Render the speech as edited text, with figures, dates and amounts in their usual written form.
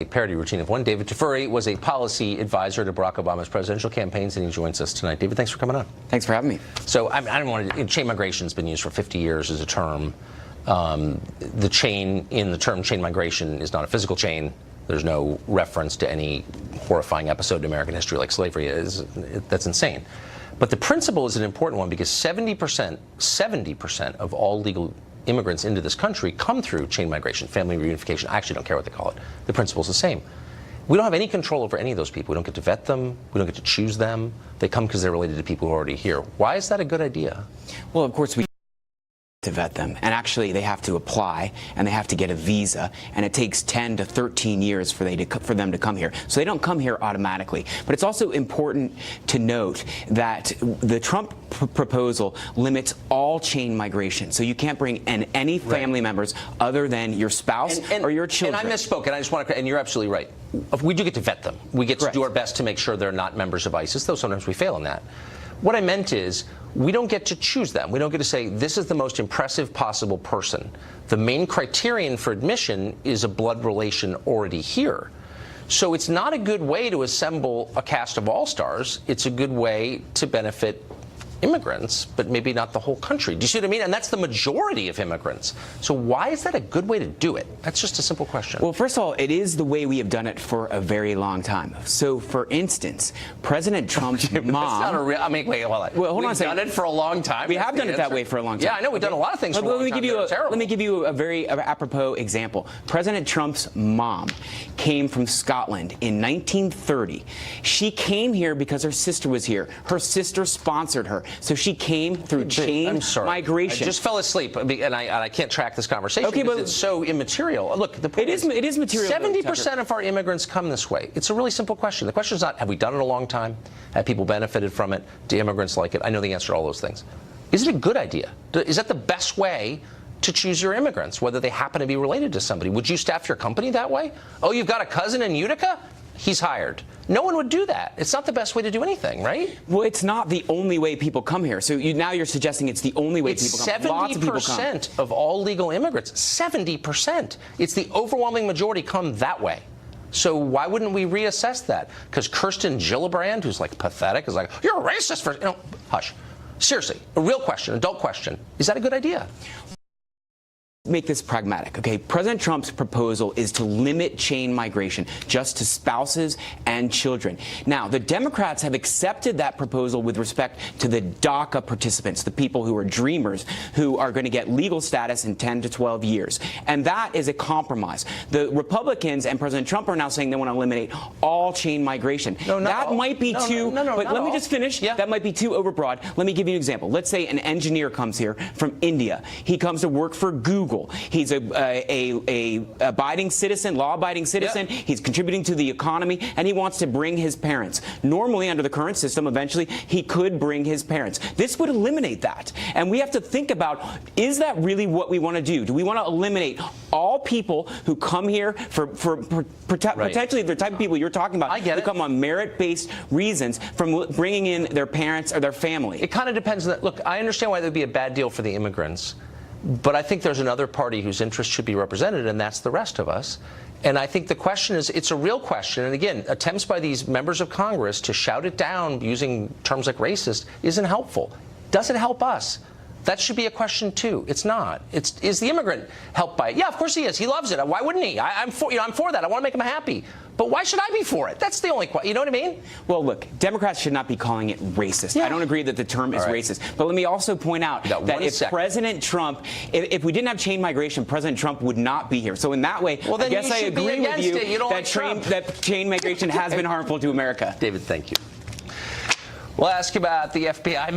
A parody routine of one. David Tafuri was a policy advisor to Barack Obama's presidential campaigns, and he joins us tonight. David, thanks for coming on. Thanks for having me. So I don't want to. Chain migration has been used for 50 years as a term. The chain in the term chain migration is not a physical chain. There's no reference to any horrifying episode in American history like slavery. That's insane. But the principle is an important one because 70% of all legal immigrants into this country come through chain migration, family reunification. I actually don't care what they call it. The principle is the same. We don't have any control over any of those people. We don't get to vet them. We don't get to choose them. They come because they're related to people who are already here. Why is that a good idea? Well, of course, we to vet them, and actually they have to apply and they have to get a visa, and it takes 10 to 13 years for them to come here. So they don't come here automatically. But it's also important to note that the Trump proposal limits all chain migration. So you can't bring in any family members other than your spouse or your children. And I misspoke, and I just want to, and you're absolutely right. We do get to vet them. We get to do our best to make sure they're not members of ISIS, though sometimes we fail in that. What I meant is, we don't get to choose them. We don't get to say, this is the most impressive possible person. The main criterion for admission is a blood relation already here. So it's not a good way to assemble a cast of all-stars. It's a good way to benefit immigrants, but maybe not the whole country. Do you see what I mean? And that's the majority of immigrants. So why is that a good way to do it? That's just a simple question. Well, first of all, it is the way we have done it for a very long time. So, for instance, President Trump's mom... That's not a real... I mean, wait, hold on. Well, hold on a second. second. We've done it for a long time. We have done it that way for a long time. Yeah, I know. We've done a lot of things for a long time. Let me give you a very apropos example. President Trump's mom came from Scotland in 1930. She came here because her sister was here. Her sister sponsored her. So she came through chain migration. I just fell asleep, and I can't track this conversation because it's so immaterial. Look, the point is material. 70% of our immigrants come this way. It's a really simple question. The question is not, have we done it a long time? Have people benefited from it? Do immigrants like it? I know the answer to all those things. Is it a good idea? Is that the best way to choose your immigrants, whether they happen to be related to somebody? Would you staff your company that way? Oh, you've got a cousin in Utica? He's hired. No one would do that. It's not the best way to do anything, right? Well, it's not the only way people come here. So now you're suggesting it's the only way people come. 70% of all legal immigrants. 70%. It's the overwhelming majority come that way. So why wouldn't we reassess that? Because Kirsten Gillibrand, who's like pathetic, is like, you're a racist for, hush. Seriously, a real question, adult question. Is that a good idea? Make this pragmatic, okay? President Trump's proposal is to limit chain migration just to spouses and children. Now, the Democrats have accepted that proposal with respect to the DACA participants, the people who are dreamers, who are going to get legal status in 10 to 12 years. And that is a compromise. The Republicans and President Trump are now saying they want to eliminate all chain migration. That might be too, but let me just finish. Yeah. That might be too overbroad. Let me give you an example. Let's say an engineer comes here from India. He comes to work for Google. He's a abiding citizen, law-abiding citizen. Yep. He's contributing to the economy, and he wants to bring his parents. Normally, under the current system, eventually, he could bring his parents. This would eliminate that. And we have to think about, is that really what we want to do? Do we want to eliminate all people who come here for potentially the type of people you're talking about, who come on merit-based reasons, from bringing in their parents or their family? It kind of depends on that. Look, I understand why that would be a bad deal for the immigrants. But I think there's another party whose interests should be represented, and that's the rest of us. And I think the question is, it's a real question. And again, attempts by these members of Congress to shout it down using terms like racist isn't helpful. Does it help us? That should be a question, too. It's not. Is the immigrant helped by it? Yeah, of course he is. He loves it. Why wouldn't he? I'm for that. I want to make him happy. But why should I be for it? That's the only question. You know what I mean? Well, look, Democrats should not be calling it racist. Yeah. I don't agree that the term is racist. But let me also point out that if President Trump, if we didn't have chain migration, President Trump would not be here. So in that way, I guess I agree with you that chain migration has been harmful to America. David, thank you. We'll ask about the FBI